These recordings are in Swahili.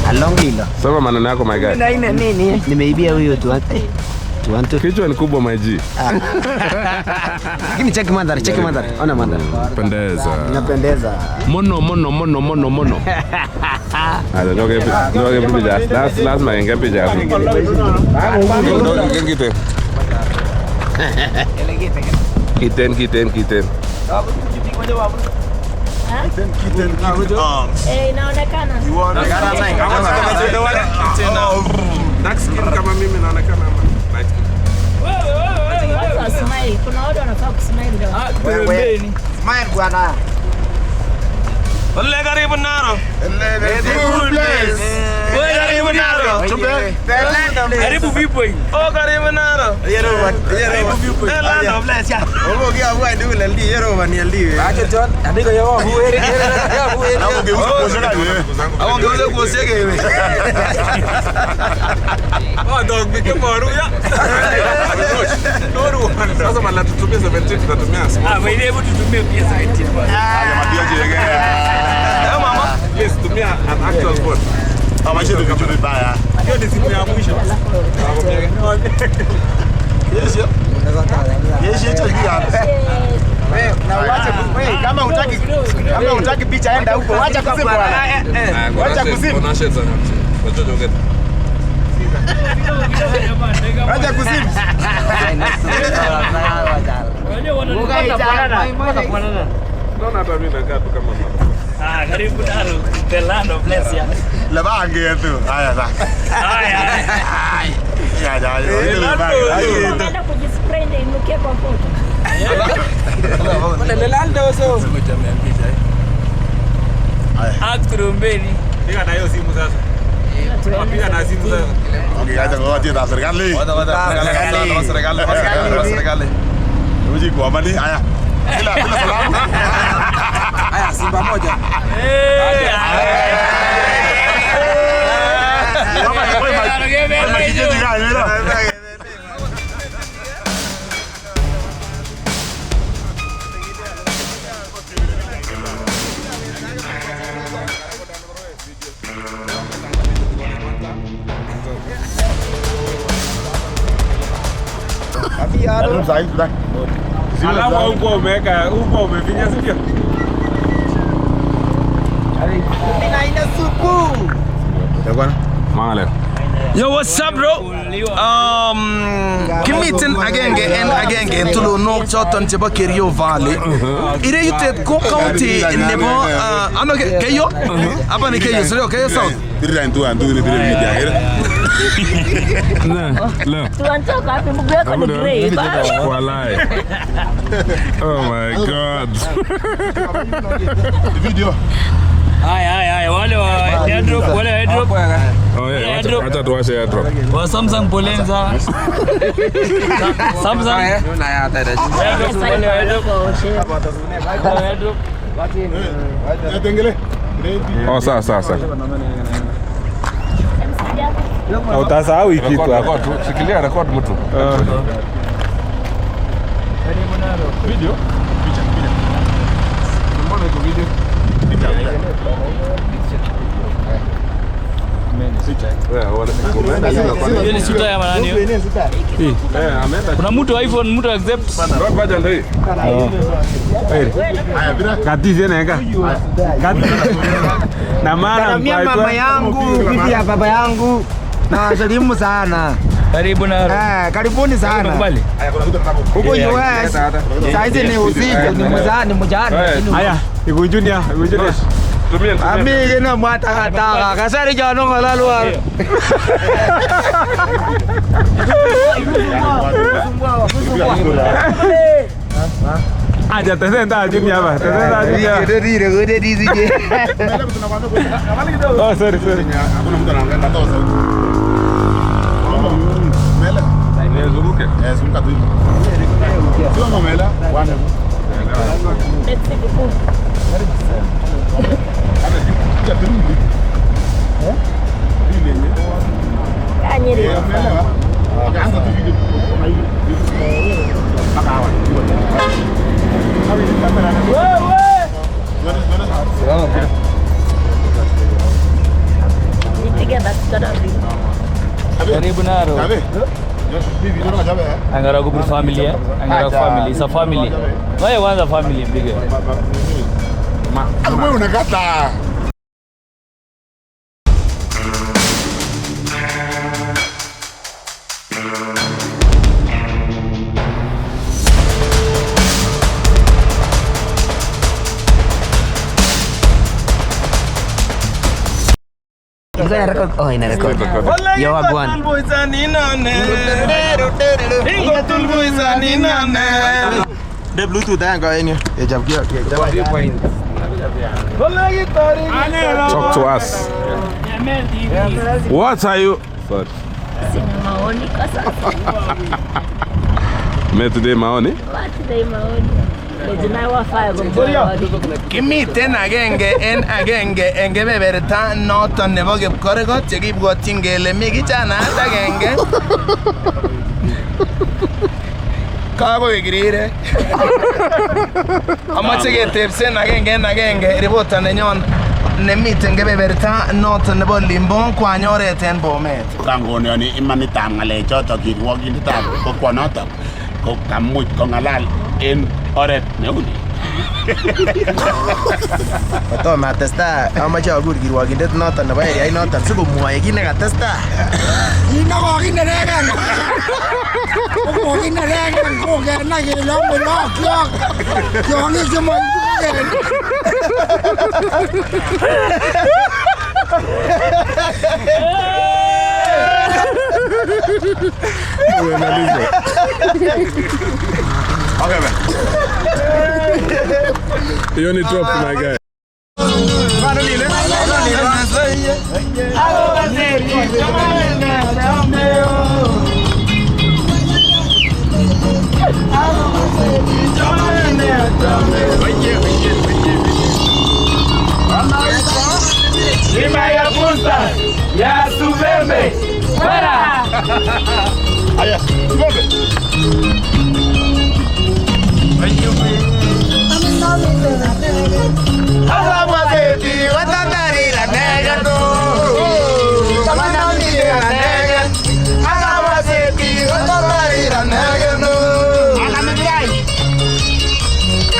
Along hilo. Sema maneno yako my guy. Nini? Nimeibia huyo tu. Kichwa ni kubwa my G. Lakini check mandhari. Ona mandhari. Pendeza. Inapendeza. Mono. Ndoge picha. Lazima inge picha. Ndoge Kiten. Kiten. Inaonekana. Dark skin kama mimi naonekana light skin. Wewe smile. Kuna watu wanafaa kusmile leo. Wewe. Smile bwana. Ole karibu naro. Karibu naro. Karibu vipi? Oh karibu naro. Karibu vipi? Lando bless ya. Ogo kia bwa ndio leldi yero ni leldi. Aje John, andiko yao hueri. Awongeuze kuosege wewe. Oh dog bikemaru ya. Noru. Sasa mala tutumie 17 tutatumia. Wewe hebu tutumie pia 17 bwana. Mama, yes, tumia an actual phone. Amaje tu kitu vibaya. Hiyo ni simu ya mwisho. Yes, hicho pia. Wewe na uache wewe kama hutaki picha enda huko. Acha kusimu bwana. Acha kusimu. Acha kusimu. Naona hata mimi nakaa tu kama mama. Karibu nalo. The land of bless ya. La bange tu. Haya sasa. Ya. Unaenda kujispray ndio inukie kwa foto. Ole lelando so. Akturumbeni. Piga na hiyo simu sasa. Piga na simu sasa. Okay, acha ngoja tena serikali. Serikali. Uji kwa mali haya. Bila salamu. Haya Simba moja. Alama huko umeweka, huko umefinya sikio. Ina supu. Bwana. Mangale. Yo, what's up, bro? Kimitin agenge tulu no choton chebo Kerio Valley. Ire yutet ko county nebo ano Keyo? Apa ni Keyo? Sio Keyo South. Andu No. Tunatoka hapo mguu yako ni grey. Walai. Oh my god. Video. Haya wale wa airdrop Oh yeah, acha tuwashe airdrop. wa Samsung Polenza. Samsung airdrop. Oh sasa. Utasahau kitu hapo. Shikilia record mtu. Video? Picha. Mbona iko video? Picha. Hiyo ni Sutai ya manani hiyo? Kuna mtu iPhone, mtu accept. Road version ndio hii. Katize nega. Na maana mama yangu, bibi ya baba yangu. Na salimu sana. Karibu na karibuni sana. Umekubali? Huko US. Saizi ni usiku, ni mjana. Haya, iko junior. Tumia. Ami na mwata kata. Kasari jano ngalalu. Aja tesenda junior hapa. Tesenda junior. Udah di. Oh, sorry. Hakuna mtu anaangalia tosa. Mela. Zunguke. Zunguka tu. Sio mamela. Bwana. Dinaro. Angara go family, Angara family, it's a family. Why you want a family bigger? Oh, ina-record. Yo, Agwan. The Bluetooth Talk to us. What are you? Sorry. Sina maoni kwa sasa. Me today maoni? Today maoni. Ejina wafaya gombola. Kimiten agenge en agenge en kebeberta noton nebo Kipkorgot chekibwotyin kele mi kichanaat agenge kakoik rirek. Amache ketebsen agenge en agenge ripota nenyon nemiten kebeberta noton nebo Limbon kwanyoret en Bomet. Kangonioni imanitab ng'alechotok kirwokindetab kokwonotok ko kamuch kong'alal en oret neuni. Kotom atestai amache akur kirwokindet noton nebo area noton sikomwoe kit nekatestai. Kokinereken kokenai kele ome lokyok tiong'ik chemoibuken. Okay, man. You only drop my guy. Ya subeme. Fuera. Allá, sube.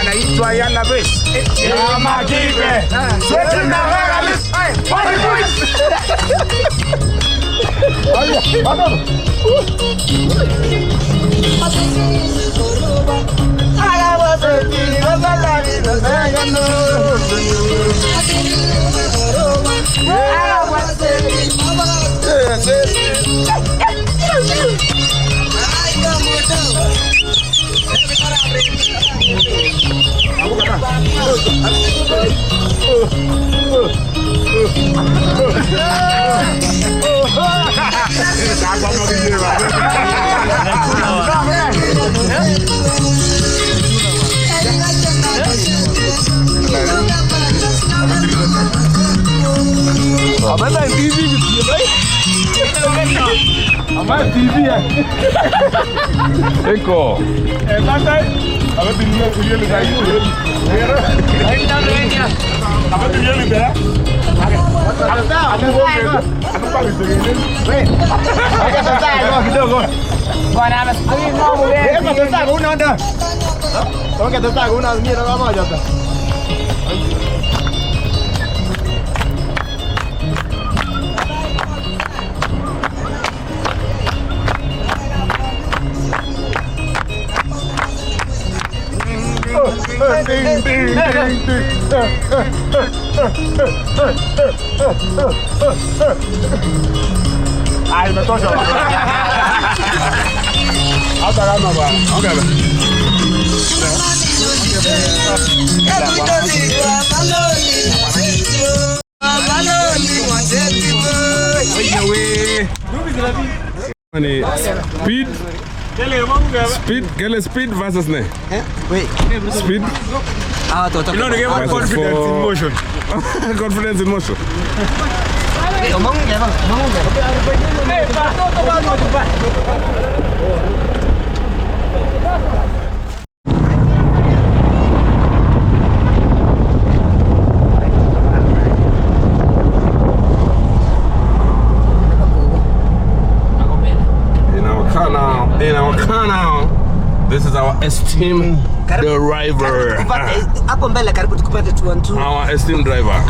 Anaitwa Yana Base. Ya Majibe. Sote na Regalis. Pari boys. Aya, vamos. Hagamos el tiro de la vida, Abang TV gitu baik. Abang TV ya. Eko. Santai. Abang TV video lu lagi. Abang TV lu dah. Ada boleh. Aku paling sering. Weh. Agak santai kau gitu kau. Kau nak mesti mau boleh. Eh, patata kau nak dah. Kau kata tak kau nak ni dah apa aja dah. Ding ding ding ding. Ay, me toca. Hasta gana va. Okay. Speed. Speed versus ne? Wait. Speed. You know, they give us confidence in motion. Confidence in motion. This is our esteemed driver. Hapo mbele karibu tukupate 212. Our esteemed driver.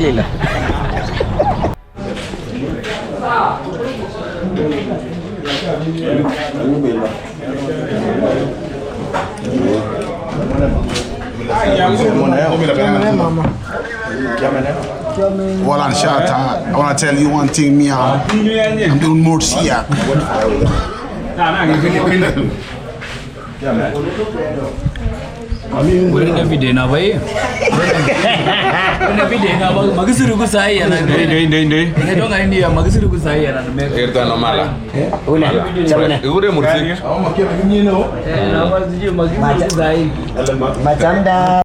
lila. Well, I'm short. I want to tell you one thing, me. I'm doing more here. Bukan video na bay. Bukan video na bay. Magsuruh ku saya na. Ini. Itu kan ini ya magsuruh ku saya na. Erta nomala. Ule, chamane. Igure mursi. Nama tu je magsuruh ku saya. Macam dah